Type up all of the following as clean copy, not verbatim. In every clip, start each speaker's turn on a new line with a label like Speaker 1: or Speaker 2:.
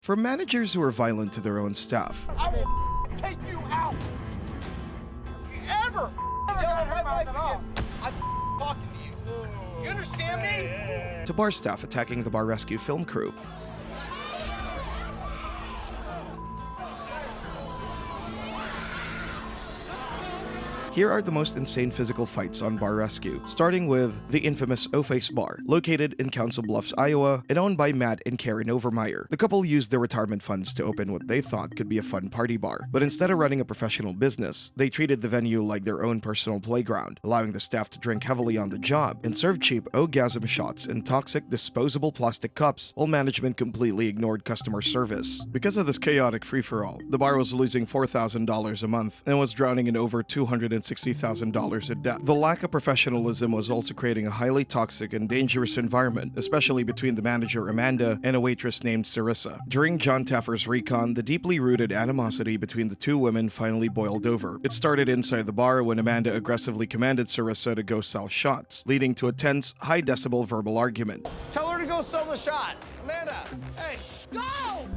Speaker 1: From managers who are violent to their own staff,
Speaker 2: I will take you out. If you ever I'm talking to you. You understand me?
Speaker 1: to bar staff attacking the bar rescue film crew. Here are the most insane physical fights on Bar Rescue, starting with the infamous Oface bar, located in Council Bluffs, Iowa, and owned by Matt and Karen Overmeyer. The couple used their retirement funds to open what they thought could be a fun party bar, but instead of running a professional business, they treated the venue like their own personal playground, allowing the staff to drink heavily on the job and serve cheap orgasm shots in toxic disposable plastic cups, while management completely ignored customer service. Because of this chaotic free-for-all, the bar was losing $4,000 a month and was drowning in over $260,000 in debt. The lack of professionalism was also creating a highly toxic and dangerous environment, especially between the manager Amanda and a waitress named Sarissa. During John Taffer's recon, the deeply rooted animosity between the two women finally boiled over. It started inside the bar when Amanda aggressively commanded Sarissa to go sell shots, leading to a tense, high-decibel verbal argument.
Speaker 2: Tell her to go sell the shots. Amanda, hey, go!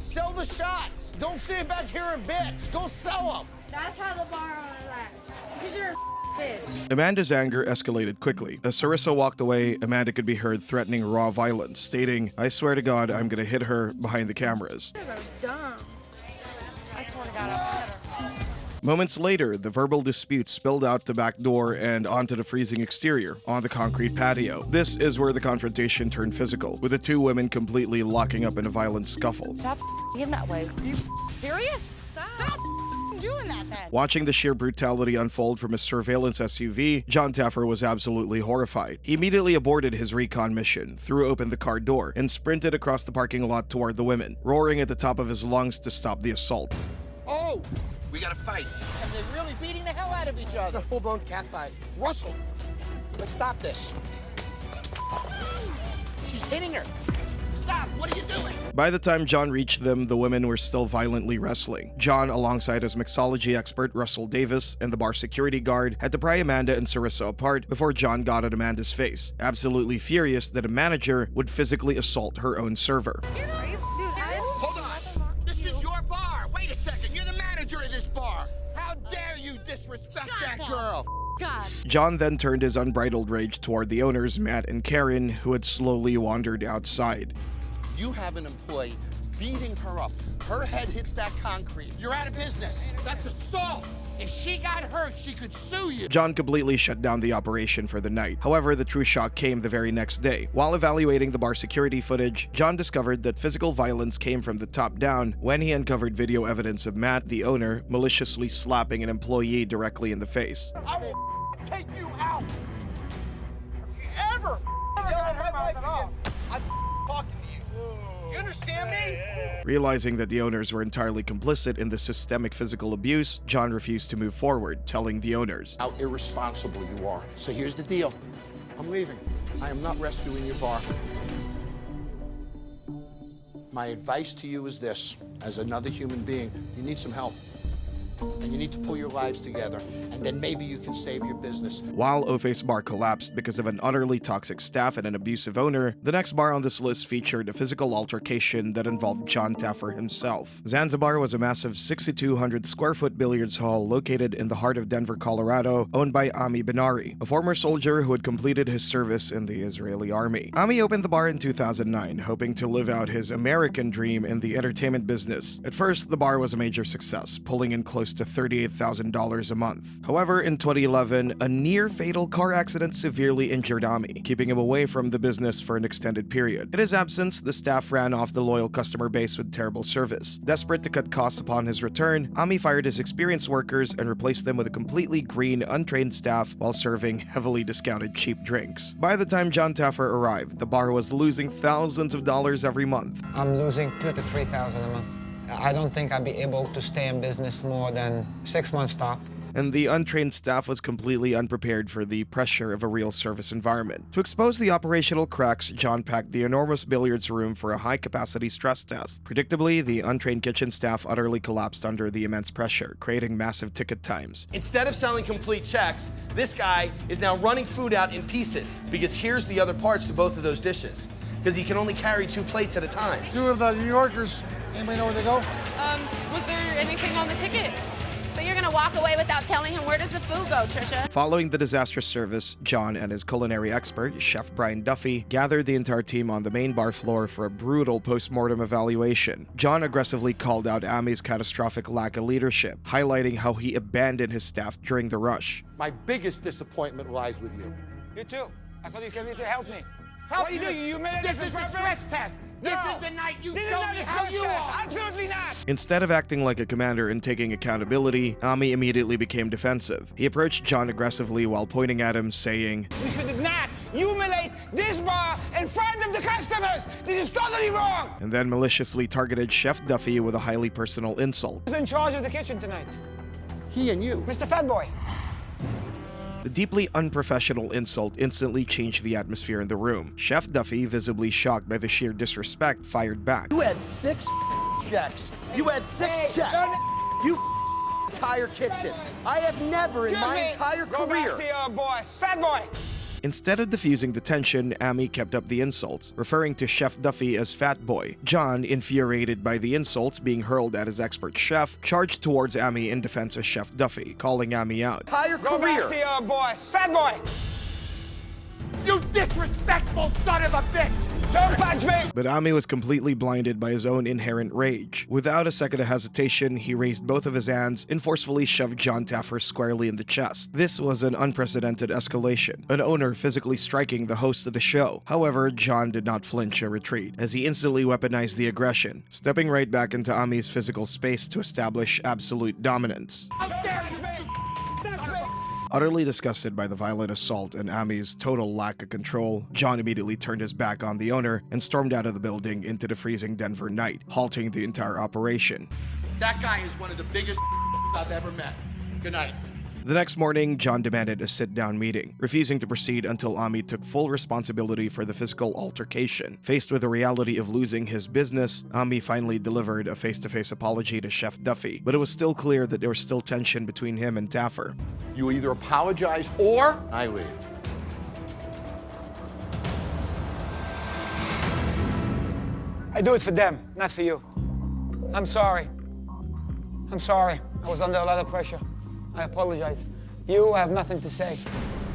Speaker 2: Sell the shots. Don't sit back here and bitch. Go sell them.
Speaker 3: That's how the bar owner acts. Because you're a bitch.
Speaker 1: Amanda's anger escalated quickly. As Sarissa walked away, Amanda could be heard threatening raw violence, stating, "I swear to God, I'm gonna hit her," behind the cameras.
Speaker 3: You guys are dumb. I swear to God, I'll hit her.
Speaker 1: Moments later, the verbal dispute spilled out the back door and onto the freezing exterior, on the concrete patio. This is where the confrontation turned physical, with the two women completely locking up in a violent scuffle.
Speaker 4: Stop being that way. Are you serious? Stop doing that then.
Speaker 1: Watching the sheer brutality unfold from his surveillance SUV, John Taffer was absolutely horrified. He immediately aborted his recon mission, threw open the car door, and sprinted across the parking lot toward the women, roaring at the top of his lungs to stop the assault.
Speaker 2: Oh, we got to fight.
Speaker 4: And they're really beating the hell out of each
Speaker 2: It's
Speaker 4: other.
Speaker 2: a full-blown cat fight. Russell, let's stop this. She's hitting her. Stop, what are you doing?
Speaker 1: By the time John reached them, the women were still violently wrestling. John, alongside his mixology expert Russell Davis and the bar security guard, had to pry Amanda and Sarissa apart before John got at Amanda's face, absolutely furious that a manager would physically assault her own server.
Speaker 2: Hold on. This is your bar. Wait a second. You're the manager of this bar. How dare you disrespect that girl?
Speaker 4: God.
Speaker 1: John then turned his unbridled rage toward the owners, Matt and Karen, who had slowly wandered outside.
Speaker 2: You have an employee beating her up. Her head hits that concrete. You're out of business. That's assault. If she got hurt, she could sue you.
Speaker 1: John completely shut down the operation for the night. However, the true shock came the very next day. While evaluating the bar security footage, John discovered that physical violence came from the top down when he uncovered video evidence of Matt, the owner, maliciously slapping an employee directly in the face.
Speaker 2: I will take you out. If you ever yell at my again, I'm talking to you. You understand me?
Speaker 1: Realizing that the owners were entirely complicit in the systemic physical abuse, John refused to move forward, telling the owners,
Speaker 2: How irresponsible you are. So here's the deal. I'm leaving. I am not rescuing your bar. My advice to you is this. As another human being, you need some help. And you need to pull your lives together, and then maybe you can save your business.
Speaker 1: While Oface Bar collapsed because of an utterly toxic staff and an abusive owner, the next bar on this list featured a physical altercation that involved John Taffer himself. Zanzibar was a massive 6,200 square foot billiards hall located in the heart of Denver, Colorado, owned by Ami Benari, a former soldier who had completed his service in the Israeli army. Ami opened the bar in 2009, hoping to live out his American dream in the entertainment business. At first, the bar was a major success, pulling in close to $38,000 a month. However, in 2011, a near-fatal car accident severely injured Ami, keeping him away from the business for an extended period. In his absence, the staff ran off the loyal customer base with terrible service. Desperate to cut costs upon his return, Ami fired his experienced workers and replaced them with a completely green, untrained staff while serving heavily discounted cheap drinks. By the time John Taffer arrived, the bar was losing thousands of dollars every month.
Speaker 5: I'm losing $2,000 to $3,000 a month. I don't think I'd be able to stay in business more than 6 months top.
Speaker 1: And the untrained staff was completely unprepared for the pressure of a real service environment. To expose the operational cracks, John packed the enormous billiards room for a high-capacity stress test. Predictably, the untrained kitchen staff utterly collapsed under the immense pressure, creating massive ticket times.
Speaker 6: Instead of selling complete checks, this guy is now running food out in pieces, because here's the other parts to both of those dishes. because he can only carry 2 plates at a time.
Speaker 7: 2 of the New Yorkers, anybody know where they go?
Speaker 4: Was there anything on the ticket?
Speaker 3: So you're gonna walk away without telling him where does the food go, Trisha?
Speaker 1: Following the disastrous service, John and his culinary expert, Chef Brian Duffy, gathered the entire team on the main bar floor for a brutal post-mortem evaluation. John aggressively called out Ami's catastrophic lack of leadership, highlighting how he abandoned his staff during the rush.
Speaker 2: My biggest disappointment lies with you.
Speaker 5: You too. I thought you came here to help me.
Speaker 2: Help
Speaker 5: What you
Speaker 2: you?
Speaker 5: do? You made
Speaker 2: This is the stress test. This is the night you show me how you are.
Speaker 5: Absolutely not.
Speaker 1: Instead of acting like a commander and taking accountability, Ami immediately became defensive. He approached John aggressively while pointing at him, saying,
Speaker 5: You should not humiliate this bar in front of the customers. This is totally wrong.
Speaker 1: and then maliciously targeted Chef Duffy with a highly personal insult.
Speaker 5: Who's in charge of the kitchen tonight?
Speaker 2: He and you.
Speaker 5: Mr. Fatboy.
Speaker 1: The deeply unprofessional insult instantly changed the atmosphere in the room. Chef Duffy, visibly shocked by the sheer disrespect, fired back.
Speaker 6: You had 6 checks. You had 6 checks. You entire kitchen. I have never in my entire
Speaker 5: Go back
Speaker 6: career.
Speaker 5: to your boss. Fat boy.
Speaker 1: Instead of diffusing the tension, Ami kept up the insults, referring to Chef Duffy as Fat Boy. John, infuriated by the insults being hurled at his expert chef, charged towards Ami in defense of Chef Duffy, calling Ami out.
Speaker 6: Entire
Speaker 5: Go back to
Speaker 6: career.
Speaker 5: your boss. Fat boy.
Speaker 6: You disrespectful son of a bitch.
Speaker 5: Don't punch me.
Speaker 1: But Ami was completely blinded by his own inherent rage. Without a second of hesitation, he raised both of his hands and forcefully shoved John Taffer squarely in the chest. This was an unprecedented escalation, an owner physically striking the host of the show. However, John did not flinch or retreat, as he instantly weaponized the aggression, stepping right back into Ami's physical space to establish absolute dominance.
Speaker 6: How dare you?
Speaker 1: Utterly disgusted by the violent assault and Ami's total lack of control, John immediately turned his back on the owner and stormed out of the building into the freezing Denver night, halting the entire operation.
Speaker 2: That guy is one of the biggest I've ever met. Good night.
Speaker 1: The next morning, John demanded a sit-down meeting, refusing to proceed until Ami took full responsibility for the physical altercation. Faced with the reality of losing his business, Ami finally delivered a face-to-face apology to Chef Duffy, but it was still clear that there was still tension between him and Taffer.
Speaker 2: You either apologize or I leave.
Speaker 5: I do it for them, not for you. I'm sorry. I'm sorry. I was under a lot of pressure. I apologize. You have nothing to say.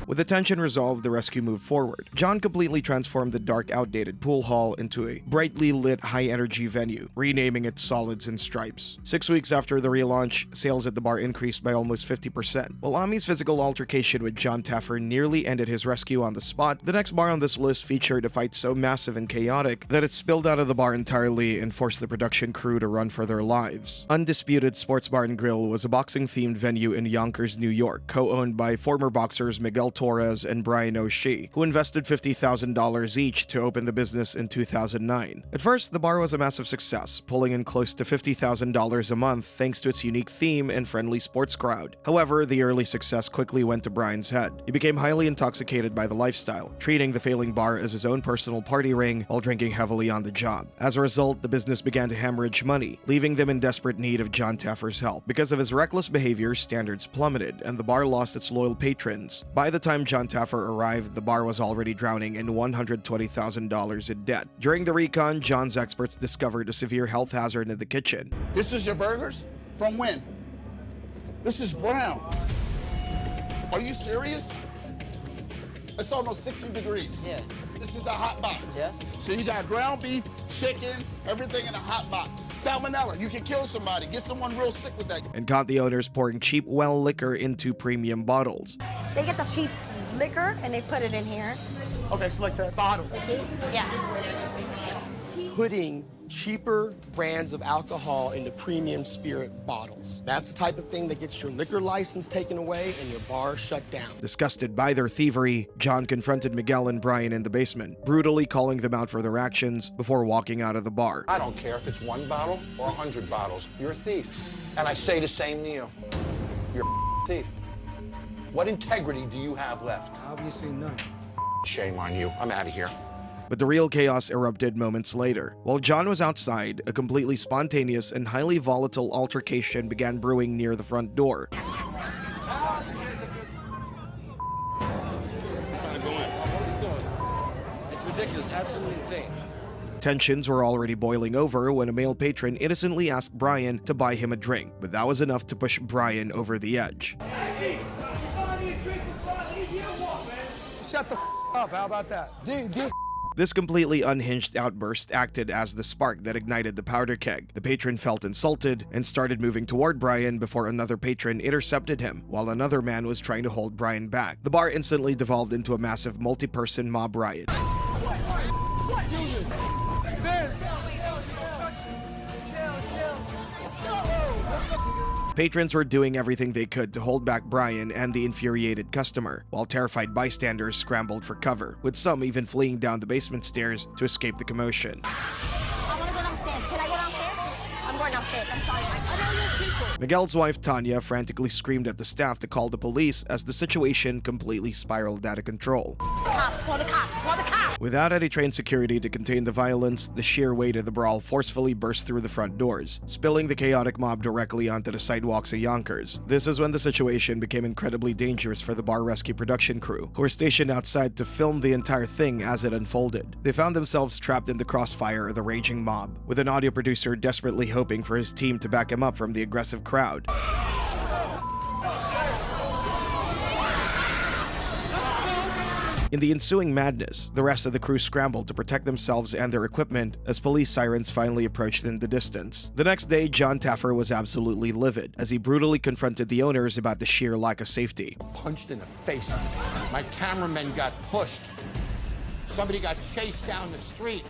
Speaker 1: With the tension resolved, the rescue moved forward. John completely transformed the dark, outdated pool hall into a brightly lit, high-energy venue, renaming it Solids and Stripes. 6 weeks after the relaunch, sales at the bar increased by almost 50%. While Ami's physical altercation with John Taffer nearly ended his rescue on the spot, the next bar on this list featured a fight so massive and chaotic that it spilled out of the bar entirely and forced the production crew to run for their lives. Undisputed Sports Bar and Grill was a boxing-themed venue in Yonkers, New York, co-owned by former boxers Miguel Torres and Brian O'Shea, who invested $50,000 each to open the business in 2009. At first, the bar was a massive success, pulling in close to $50,000 a month thanks to its unique theme and friendly sports crowd. However, the early success quickly went to Brian's head. He became highly intoxicated by the lifestyle, treating the failing bar as his own personal party ring while drinking heavily on the job. As a result, the business began to hemorrhage money, leaving them in desperate need of John Taffer's help. Because of his reckless behavior, standards plummeted, and the bar lost its loyal patrons. By the time John Taffer arrived, the bar was already drowning in $120,000 in debt. During the recon, John's experts discovered a severe health hazard in the kitchen.
Speaker 8: This is your burgers? From when? This is brown. Are you serious? It's almost 60 degrees.
Speaker 9: Yeah.
Speaker 8: This is a hot box.
Speaker 9: Yes.
Speaker 8: So you got ground beef, chicken, everything in a hot box. Salmonella, you can kill somebody, get someone real sick with that.
Speaker 1: And caught the owners pouring cheap well liquor into premium bottles.
Speaker 3: They get the cheap liquor and they put it in here.
Speaker 6: Okay, select a bottle.
Speaker 3: Yeah.
Speaker 6: Putting cheaper brands of alcohol into premium spirit bottles. That's the type of thing that gets your liquor license taken away and your bar shut down.
Speaker 1: Disgusted by their thievery, John confronted Miguel and Brian in the basement, brutally calling them out for their actions before walking out of the bar.
Speaker 2: I don't care if it's 1 bottle or 100 bottles. You're a thief. And I say the same to you. You're a thief. What integrity do you have left?
Speaker 9: Obviously none.
Speaker 2: Shame on you. I'm out of here.
Speaker 1: But the real chaos erupted moments later. While John was outside, a completely spontaneous and highly volatile altercation began brewing near the front door.
Speaker 9: It's ridiculous. absolutely insane.
Speaker 1: Tensions were already boiling over when a male patron innocently asked Brian to buy him a drink, but that was enough to push Brian over the edge.
Speaker 5: Shut the up, how about that?
Speaker 1: This completely unhinged outburst acted as the spark that ignited the powder keg. The patron felt insulted and started moving toward Brian before another patron intercepted him, while another man was trying to hold Brian back. The bar instantly devolved into a massive multi-person mob riot. Patrons were doing everything they could to hold back Brian and the infuriated customer, while terrified bystanders scrambled for cover, with some even fleeing down the basement stairs to escape the commotion.
Speaker 4: I want to go downstairs. Can I go downstairs? I'm going downstairs. I'm sorry, Mike. I don't know people.
Speaker 1: Miguel's wife Tanya frantically screamed at the staff to call the police as the situation completely spiraled out of control.
Speaker 4: Cops, call the cops, call the cops.
Speaker 1: Without any trained security to contain the violence, the sheer weight of the brawl forcefully burst through the front doors, spilling the chaotic mob directly onto the sidewalks of Yonkers. This is when the situation became incredibly dangerous for the bar rescue production crew, who were stationed outside to film the entire thing as it unfolded. They found themselves trapped in the crossfire of the raging mob, with an audio producer desperately hoping for his team to back him up from the aggressive crowd. In the ensuing madness, the rest of the crew scrambled to protect themselves and their equipment as police sirens finally approached in the distance. The next day, John Taffer was absolutely livid as he brutally confronted the owners about the sheer lack of safety.
Speaker 2: Punched in the face. My cameraman got pushed. Somebody got chased down the street.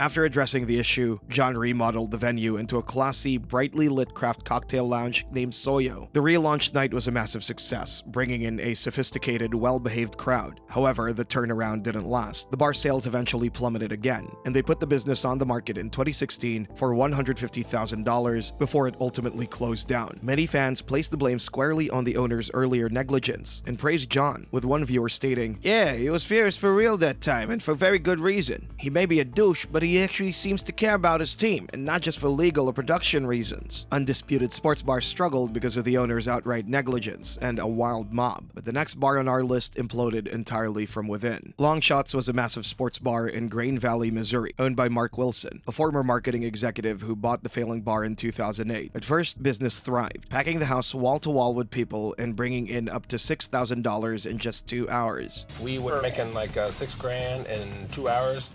Speaker 1: After addressing the issue, John remodeled the venue into a classy, brightly lit craft cocktail lounge named Soyo. The relaunched night was a massive success, bringing in a sophisticated, well-behaved crowd. However, the turnaround didn't last. The bar sales eventually plummeted again, and they put the business on the market in 2016 for $150,000 before it ultimately closed down. Many fans placed the blame squarely on the owner's earlier negligence and praised John, with one viewer stating, "Yeah, he was fierce for real that time, and for very good reason. He may be a douche, but he actually seems to care about his team, and not just for legal or production reasons." Undisputed Sports Bar struggled because of the owner's outright negligence and a wild mob, but the next bar on our list imploded entirely from within. Longshots was a massive sports bar in Grain Valley, Missouri, owned by Mark Wilson, a former marketing executive who bought the failing bar in 2008. At first, business thrived, packing the house wall-to-wall with people and bringing in up to $6,000 in just 2 hours.
Speaker 10: We were making like $6 grand in 2 hours.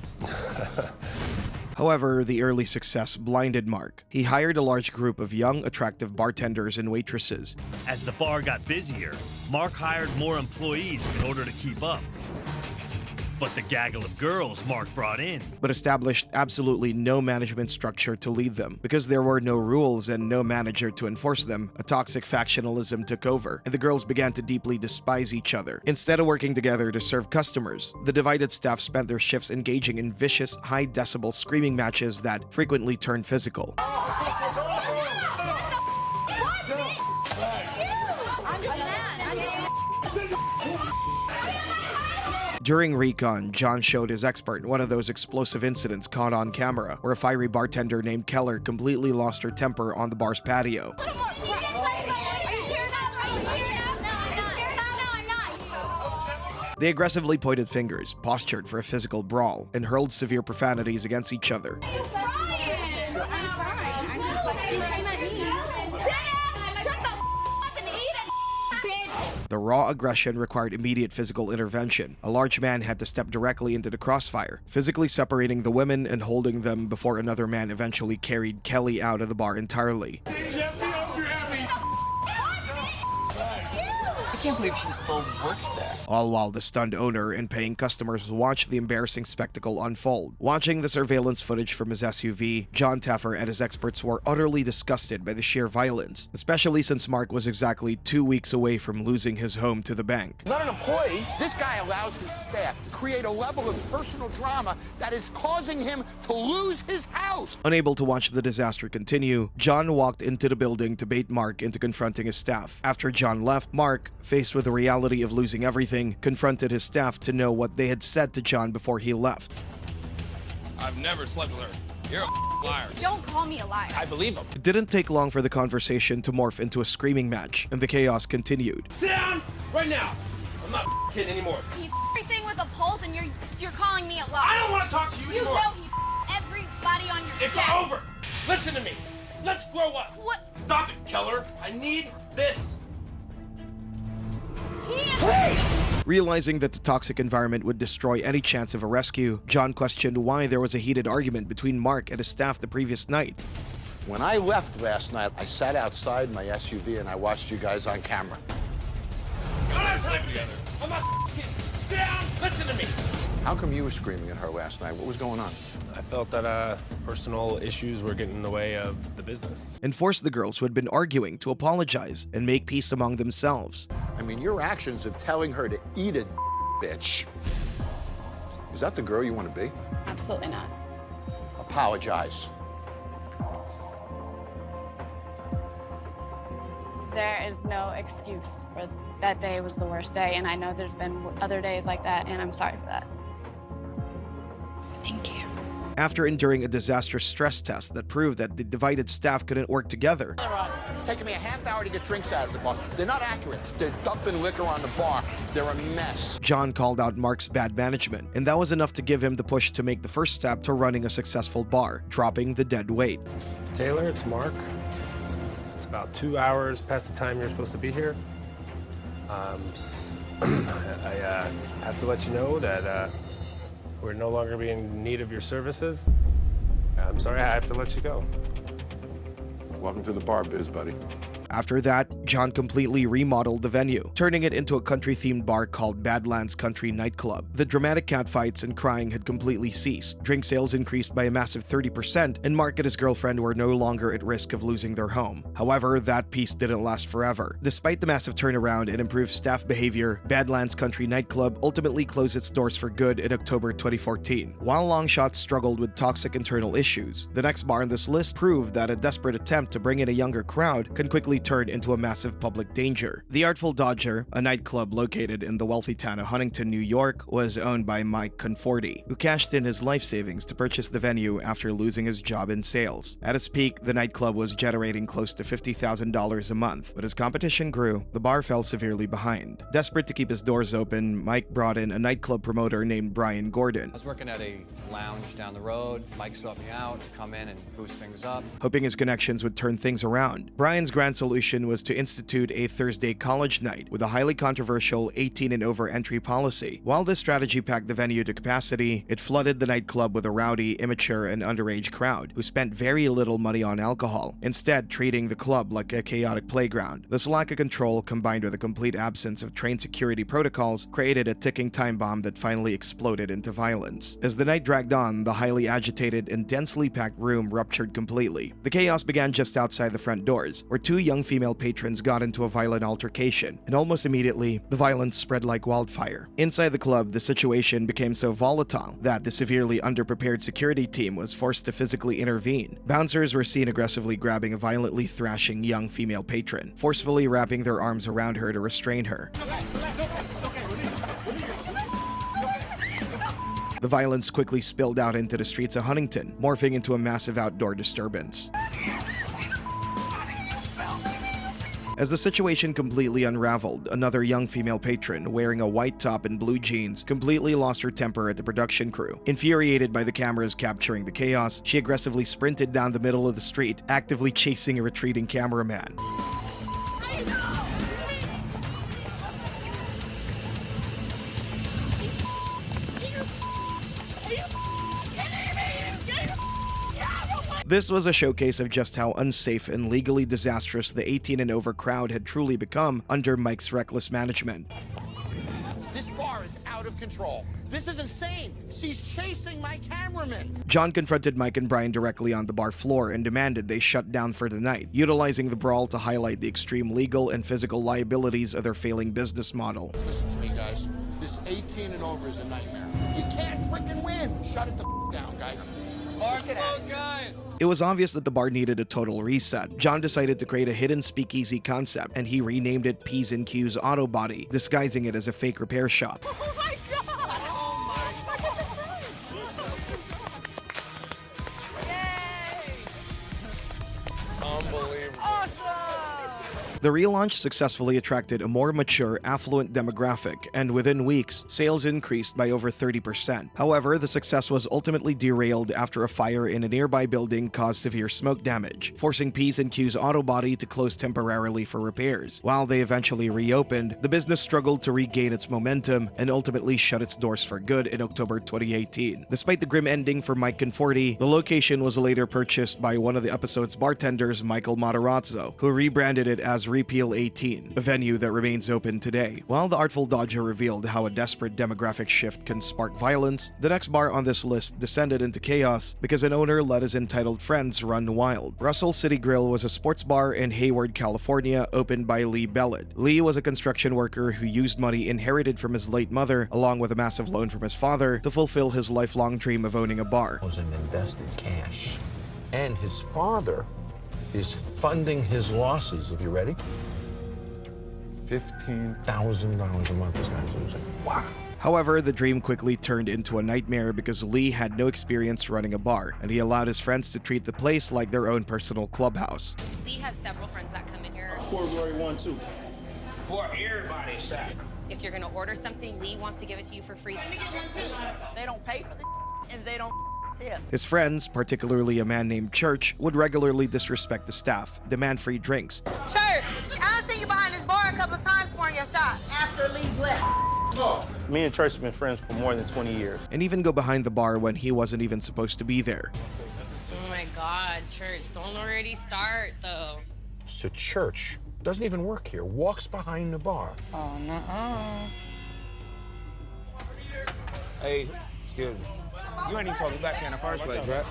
Speaker 1: However, the early success blinded Mark. He hired a large group of young, attractive bartenders and waitresses.
Speaker 11: As the bar got busier, Mark hired more employees in order to keep up. But the gaggle of girls Mark brought in,
Speaker 1: but established absolutely no management structure to lead them. Because there were no rules and no manager to enforce them, a toxic factionalism took over, and the girls began to deeply despise each other. Instead of working together to serve customers, the divided staff spent their shifts engaging in vicious, high-decibel screaming matches that frequently turned physical. During recon, John showed his expert one of those explosive incidents caught on camera, where a fiery bartender named Keller completely lost her temper on the bar's patio. They aggressively pointed fingers, postured for a physical brawl, and hurled severe profanities against each other. The raw aggression required immediate physical intervention. A large man had to step directly into the crossfire, physically separating the women and holding them before another man eventually carried Kelly out of the bar entirely.
Speaker 9: I can't believe she still works there.
Speaker 1: All while the stunned owner and paying customers watched the embarrassing spectacle unfold. Watching the surveillance footage from his SUV, John Taffer and his experts were utterly disgusted by the sheer violence, especially since Mark was exactly 2 weeks away from losing his home to the bank.
Speaker 2: Not an employee. This guy allows his staff to create a level of personal drama that is causing him to lose his house.
Speaker 1: Unable to watch the disaster continue, John walked into the building to bait Mark into confronting his staff. After John left, Mark, faced with the reality of losing everything, confronted his staff to know what they had said to John before he left.
Speaker 10: I've never slept with her. You're a liar.
Speaker 4: Don't call me a liar.
Speaker 10: I believe him.
Speaker 1: It didn't take long for the conversation to morph into a screaming match, and the chaos continued.
Speaker 10: Sit down right now. I'm not kidding anymore.
Speaker 4: He's everything with a pulse, and you're calling leaving me alone.
Speaker 10: I don't want to talk to you anymore.
Speaker 4: You know he's everybody on your
Speaker 10: It's
Speaker 4: staff.
Speaker 10: over. Listen to me. Let's grow up.
Speaker 4: What?
Speaker 10: Stop it, Keller. I need this.
Speaker 1: Realizing that the toxic environment would destroy any chance of a rescue, John questioned why there was a heated argument between Mark and his staff the previous night.
Speaker 2: When I left last night, I sat outside my SUV and I watched you guys on camera.
Speaker 10: We don't have time together. I'm not kidding. Sit down. Listen to me.
Speaker 2: How come you were screaming at her last night? What was going on?
Speaker 12: I felt that personal issues were getting in the way of the business.
Speaker 1: And forced the girls who had been arguing to apologize and make peace among themselves.
Speaker 2: I mean, your actions of telling her to eat it, bitch. Is that the girl you want to be?
Speaker 4: Absolutely not.
Speaker 2: Apologize.
Speaker 4: There is no excuse for that day was the worst day, and I know there's been other days like that, and I'm sorry for that. Thank you.
Speaker 1: After enduring a disastrous stress test that proved that the divided staff couldn't work together,
Speaker 2: It's taken me a half hour to get drinks out of the bar. They're not accurate. They're dumping liquor on the bar. They're a mess.
Speaker 1: John called out Mark's bad management, and that was enough to give him the push to make the first step to running a successful bar, dropping the dead weight.
Speaker 12: Taylor, it's Mark. It's about 2 hours past the time you're supposed to be here. I have to let you know that we're no longer being in need of your services. I'm sorry, I have to let you go.
Speaker 2: Welcome to the bar biz, buddy.
Speaker 1: After that, John completely remodeled the venue, turning it into a country-themed bar called Badlands Country Nightclub. The dramatic catfights and crying had completely ceased. Drink sales increased by a massive 30%, and Mark and his girlfriend were no longer at risk of losing their home. However, that peace didn't last forever. Despite the massive turnaround and improved staff behavior, Badlands Country Nightclub ultimately closed its doors for good in October 2014. While Longshots struggled with toxic internal issues, the next bar on this list proved that a desperate attempt to bring in a younger crowd can quickly turn into a massive public danger. The Artful Dodger, a nightclub located in the wealthy town of Huntington, New York, was owned by Mike Conforti, who cashed in his life savings to purchase the venue after losing his job in sales. At its peak, the nightclub was generating close to $50,000 a month, but as competition grew, the bar fell severely behind. Desperate to keep his doors open, Mike brought in a nightclub promoter named Brian Gordon.
Speaker 9: I was working at a lounge down the road. Mike sought me out to come in and boost things up.
Speaker 1: Hoping his connections would turn things around, Brian's grand solution was to institute a Thursday college night with a highly controversial 18 and over entry policy. While this strategy packed the venue to capacity, it flooded the nightclub with a rowdy, immature, and underage crowd who spent very little money on alcohol, instead treating the club like a chaotic playground. This lack of control, combined with a complete absence of trained security protocols, created a ticking time bomb that finally exploded into violence. As the night dragged on, the highly agitated and densely packed room ruptured completely. The chaos began just outside the front doors, where two young female patrons got into a violent altercation, and almost immediately, the violence spread like wildfire. Inside the club, the situation became so volatile that the severely underprepared security team was forced to physically intervene. Bouncers were seen aggressively grabbing a violently thrashing young female patron, forcefully wrapping their arms around her to restrain her. The violence quickly spilled out into the streets of Huntington, morphing into a massive outdoor disturbance. As the situation completely unraveled, another young female patron, wearing a white top and blue jeans, completely lost her temper at the production crew. Infuriated by the cameras capturing the chaos, she aggressively sprinted down the middle of the street, actively chasing a retreating cameraman. This was a showcase of just how unsafe and legally disastrous the 18 and over crowd had truly become under Mike's reckless management.
Speaker 2: This bar is out of control. This is insane. She's chasing my cameraman.
Speaker 1: John confronted Mike and Brian directly on the bar floor and demanded they shut down for the night, utilizing the brawl to highlight the extreme legal and physical liabilities of their failing business model.
Speaker 2: Listen to me, guys. This 18 and over is a nightmare. You can't freaking win. Shut it the down, guys.
Speaker 10: Bar's closed, guys.
Speaker 1: It was obvious that the bar needed a total reset. John decided to create a hidden speakeasy concept, and he renamed it P's and Q's Auto Body, disguising it as a fake repair shop.
Speaker 4: Oh my God!
Speaker 10: Unbelievable.
Speaker 4: Awesome!
Speaker 1: The relaunch successfully attracted a more mature, affluent demographic, and within weeks, sales increased by over 30%. However, the success was ultimately derailed after a fire in a nearby building caused severe smoke damage, forcing P&Q's auto body to close temporarily for repairs. While they eventually reopened, the business struggled to regain its momentum and ultimately shut its doors for good in October 2018. Despite the grim ending for Mike Conforti, the location was later purchased by one of the episode's bartenders, Michael Matarazzo, who rebranded it as Repeal 18, a venue that remains open today. While the Artful Dodger revealed how a desperate demographic shift can spark violence, the next bar on this list descended into chaos because an owner let his entitled friends run wild. Russell City Grill was a sports bar in Hayward, California, opened by Lee Bellet. Lee was a construction worker who used money inherited from his late mother, along with a massive loan from his father, to fulfill his lifelong dream of owning a bar.
Speaker 2: Was an invested cash. And his father is funding his losses. If you ready? $15,000 a month this guy's losing. Wow.
Speaker 1: However, the dream quickly turned into a nightmare because Lee had no experience running a bar, and he allowed his friends to treat the place like their own personal clubhouse.
Speaker 13: Lee has several friends that come in here.
Speaker 10: Pour Glory 1, 2. Pour everybody a shot.
Speaker 13: If you're gonna order something, Lee wants to give it to you for free.
Speaker 14: They don't pay for the and they don't tip.
Speaker 1: His friends, particularly a man named Church, would regularly disrespect the staff, demand free drinks.
Speaker 14: Church, I seen you behind this bar a couple of times pouring your shot after Lee left.
Speaker 15: Me and Church have been friends for more than 20 years.
Speaker 1: And even go behind the bar when he wasn't even supposed to be there.
Speaker 13: Oh my God, Church, don't already start though.
Speaker 2: So Church doesn't even work here, walks behind the bar.
Speaker 13: Oh, no.
Speaker 10: Hey, excuse me. You ain't even supposed to be back here in the first place, right?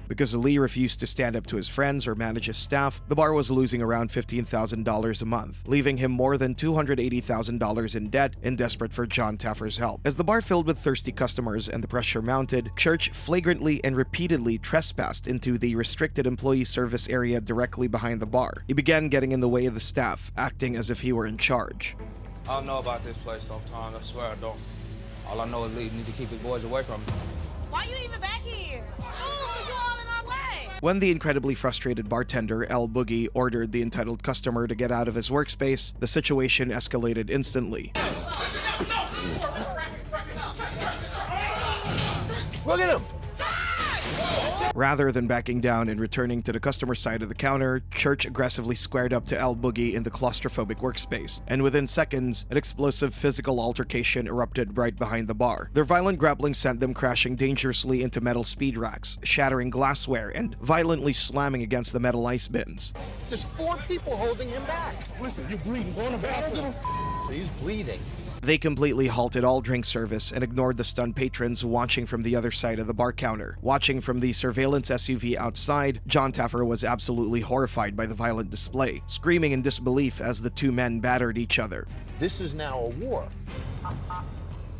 Speaker 1: Because Lee refused to stand up to his friends or manage his staff, the bar was losing around $15,000 a month, leaving him more than $280,000 in debt and desperate for John Taffer's help. As the bar filled with thirsty customers and the pressure mounted, Church flagrantly and repeatedly trespassed into the restricted employee service area directly behind the bar. He began getting in the way of the staff, acting as if he were in charge.
Speaker 10: I don't know about this place sometimes, I swear I don't. All I know is Lee need to keep his boys away from me.
Speaker 14: Why you even back here? Move, you all in our way.
Speaker 1: When the incredibly frustrated bartender, El Boogie, ordered the entitled customer to get out of his workspace, the situation escalated instantly.
Speaker 2: Look at him!
Speaker 1: Rather than backing down and returning to the customer side of the counter, Church aggressively squared up to El Boogie in the claustrophobic workspace, and within seconds, an explosive physical altercation erupted right behind the bar. Their violent grappling sent them crashing dangerously into metal speed racks, shattering glassware, and violently slamming against the metal ice bins.
Speaker 2: There's 4 people holding him back.
Speaker 8: Listen, you're bleeding. Go in the bathroom.
Speaker 2: So he's bleeding.
Speaker 1: They completely halted all drink service and ignored the stunned patrons watching from the other side of the bar counter. Watching from the surveillance SUV outside, John Taffer was absolutely horrified by the violent display, screaming in disbelief as the two men battered each other.
Speaker 2: This is now a war.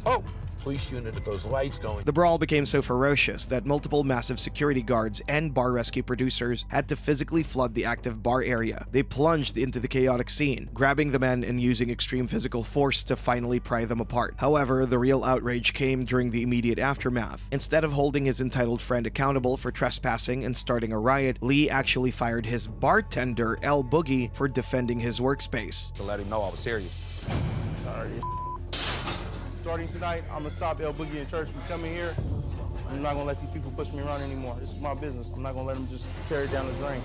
Speaker 2: Oh, police unit at those lights going.
Speaker 1: The brawl became so ferocious that multiple massive security guards and bar rescue producers had to physically flood the active bar area. They plunged into the chaotic scene, grabbing the men and using extreme physical force to finally pry them apart. However, the real outrage came during the immediate aftermath. Instead of holding his entitled friend accountable for trespassing and starting a riot, Lee actually fired his bartender, El Boogie, for defending his workspace.
Speaker 10: To let him know I was serious.
Speaker 15: Sorry. Starting tonight, I'm gonna stop El Boogie and Church from coming here. I'm not gonna let these people push me around anymore. This is my business. I'm not gonna let them just tear it down the drain.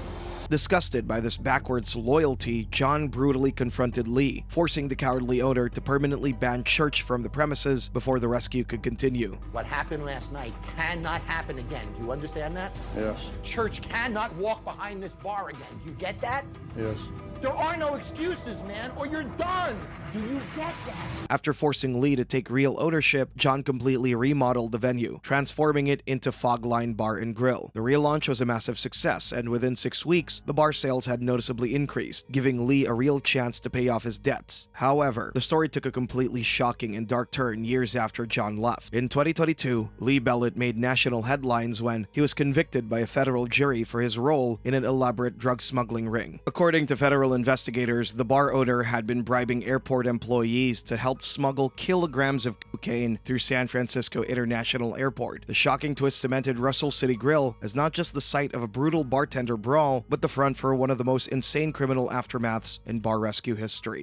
Speaker 1: Disgusted by this backwards loyalty, John brutally confronted Lee, forcing the cowardly owner to permanently ban Church from the premises before the rescue could continue.
Speaker 2: What happened last night cannot happen again. Do you understand that?
Speaker 15: Yes.
Speaker 2: Church cannot walk behind this bar again. Do you get that?
Speaker 15: Yes.
Speaker 2: There are no excuses, man, or you're done. Do you get that?
Speaker 1: After forcing Lee to take real ownership, John completely remodeled the venue, transforming it into Fog Line Bar and Grill. The relaunch was a massive success, and within 6 weeks, the bar sales had noticeably increased, giving Lee a real chance to pay off his debts. However, the story took a completely shocking and dark turn years after John left. In 2022, Lee Bellet made national headlines when he was convicted by a federal jury for his role in an elaborate drug smuggling ring. According to federal investigators, the bar owner had been bribing airport empowered employees to help smuggle kilograms of cocaine through San Francisco International Airport. The shocking twist cemented Russell City Grill as not just the site of a brutal bartender brawl, but the front for one of the most insane criminal aftermaths in bar rescue history.